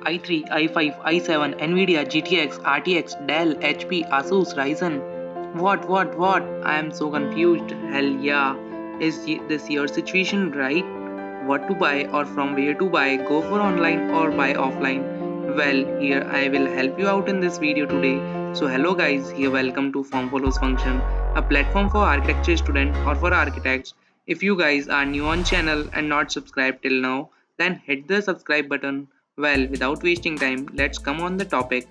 i3, i5, i7, Nvidia, GTX, RTX, Dell, HP, Asus, Ryzen. What? I am so confused. Hell yeah. This your situation, right? What to buy or from where to buy? Go for online or buy offline? Well, here I will help you out in this video today. So hello guys, here welcome to Form Follows Function, a platform for architecture student or for architects. If you guys are new on channel and not subscribed till now, then hit the subscribe button. Well, without wasting time, let's come on the topic.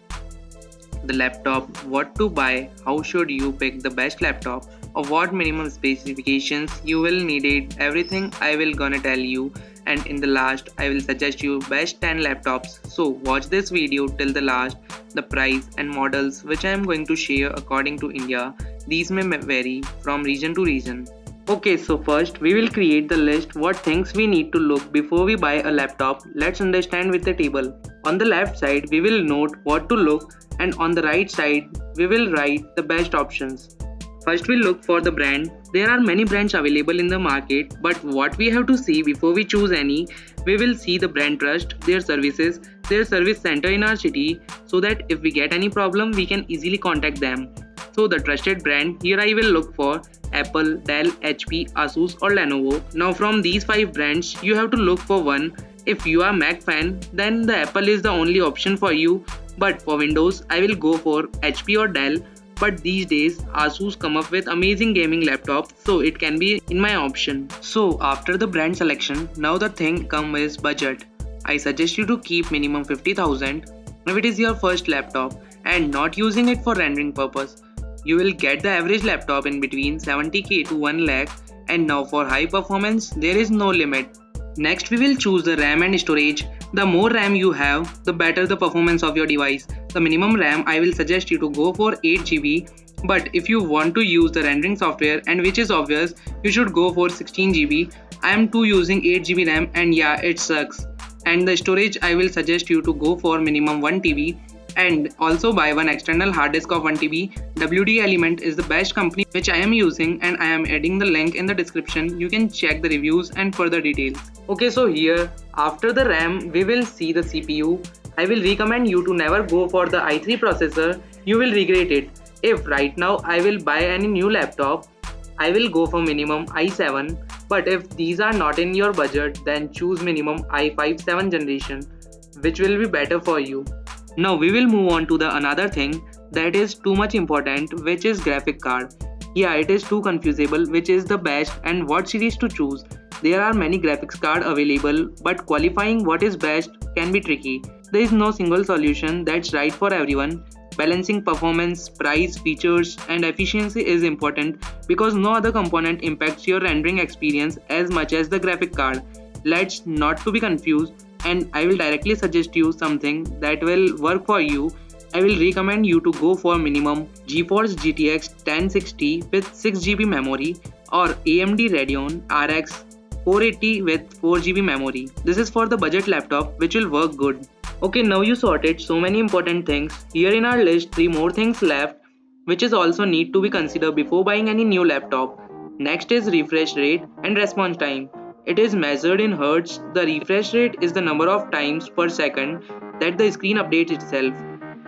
The laptop, what to buy, how should you pick the best laptop, or what minimum specifications you will need it, everything I will gonna tell you, and in the last I will suggest you best 10 laptops. So watch this video till the last. The price and models which I am going to share according to India, these may vary from region to region. Okay, so first we will create the list what things we need to look before we buy a laptop. Let's understand with the table. On the left side we will note what to look, and on the right side we will write the best options. First we'll look for the brand. There are many brands available in the market, but what we have to see before we choose any, we will see the brand trust, their services, their service center in our city, so that if we get any problem we can easily contact them. So the trusted brand, here I will look for Apple, Dell, HP, Asus or Lenovo. Now from these 5 brands, you have to look for one. If you are Mac fan, then the Apple is the only option for you. But for Windows, I will go for HP or Dell. But these days, Asus come up with amazing gaming laptops, so it can be in my option. So after the brand selection, now the thing come is budget. I suggest you to keep minimum 50,000 if it is your first laptop and not using it for rendering purpose. You will get the average laptop in between 70k to 1 lakh, and now for high performance there is no limit. Next we will choose the RAM and storage. The more RAM you have, the better the performance of your device. The minimum RAM I will suggest you to go for 8GB, but if you want to use the rendering software, and which is obvious, you should go for 16GB. I am too using 8GB RAM and yeah, it sucks. And the storage I will suggest you to go for minimum 1TB, and also buy one external hard disk of 1TB. WD Element is the best company which I am using, and I am adding the link in the description. You can check the reviews and further details. Okay, so here after the RAM we will see the CPU. I will recommend you to never go for the i3 processor. You will regret it. If right now I will buy any new laptop, I will go for minimum i7, but if these are not in your budget, then choose minimum i5 7th generation, which will be better for you. Now we will move on to the another thing that is too much important, which is graphic card. Yeah, it is too confusable which is the best and what series to choose. There are many graphics card available, but qualifying what is best can be tricky. There is no single solution that's right for everyone. Balancing performance, price, features and efficiency is important because no other component impacts your rendering experience as much as the graphic card. Let's not to be confused, and I will directly suggest you something that will work for you. I will recommend you to go for minimum GeForce GTX 1060 with 6GB memory or AMD Radeon RX 480 with 4GB memory. This is for the budget laptop which will work good. Okay, now you sorted so many important things. Here in our list 3 more things left which is also need to be considered before buying any new laptop. Next is refresh rate and response time. It is measured in hertz. The refresh rate is the number of times per second that the screen updates itself.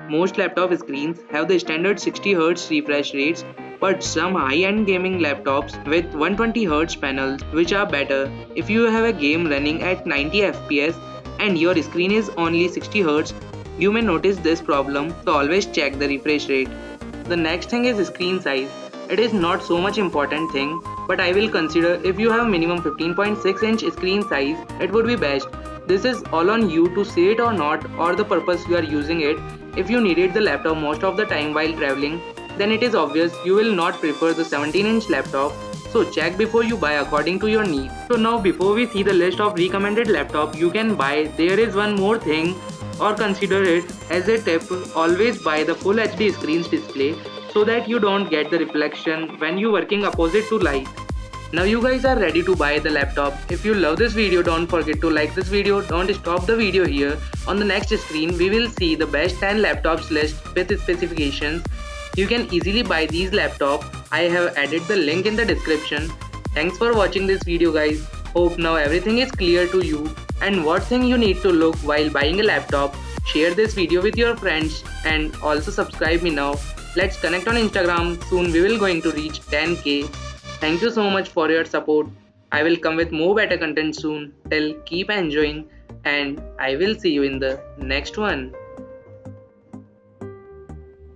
Most laptop screens have the standard 60Hz refresh rates, but some high-end gaming laptops with 120Hz panels which are better. If you have a game running at 90 FPS and your screen is only 60Hz, you may notice this problem, so always check the refresh rate. The next thing is screen size. It is not so much important thing, but I will consider if you have minimum 15.6-inch screen size, it would be best. This is all on you to say it or not, or the purpose you are using it. If you needed the laptop most of the time while traveling, then it is obvious you will not prefer the 17-inch laptop. So check before you buy according to your need. So now before we see the list of recommended laptop you can buy, there is one more thing, or consider it as a tip. Always buy the full HD screen display so that you don't get the reflection when you working opposite to light. Now you guys are ready to buy the laptop. If you love this video, don't forget to like this video. Don't stop the video here. On the next screen we will see the best 10 laptops list with specifications. You can easily buy these laptops. I have added the link in the description. Thanks for watching this video guys. Hope now everything is clear to you and what thing you need to look while buying a laptop. Share this video with your friends and also subscribe me now. Let's connect on Instagram. Soon we will going to reach 10k. Thank you so much for your support. I will come with more better content soon. Till keep enjoying and I will see you in the next one.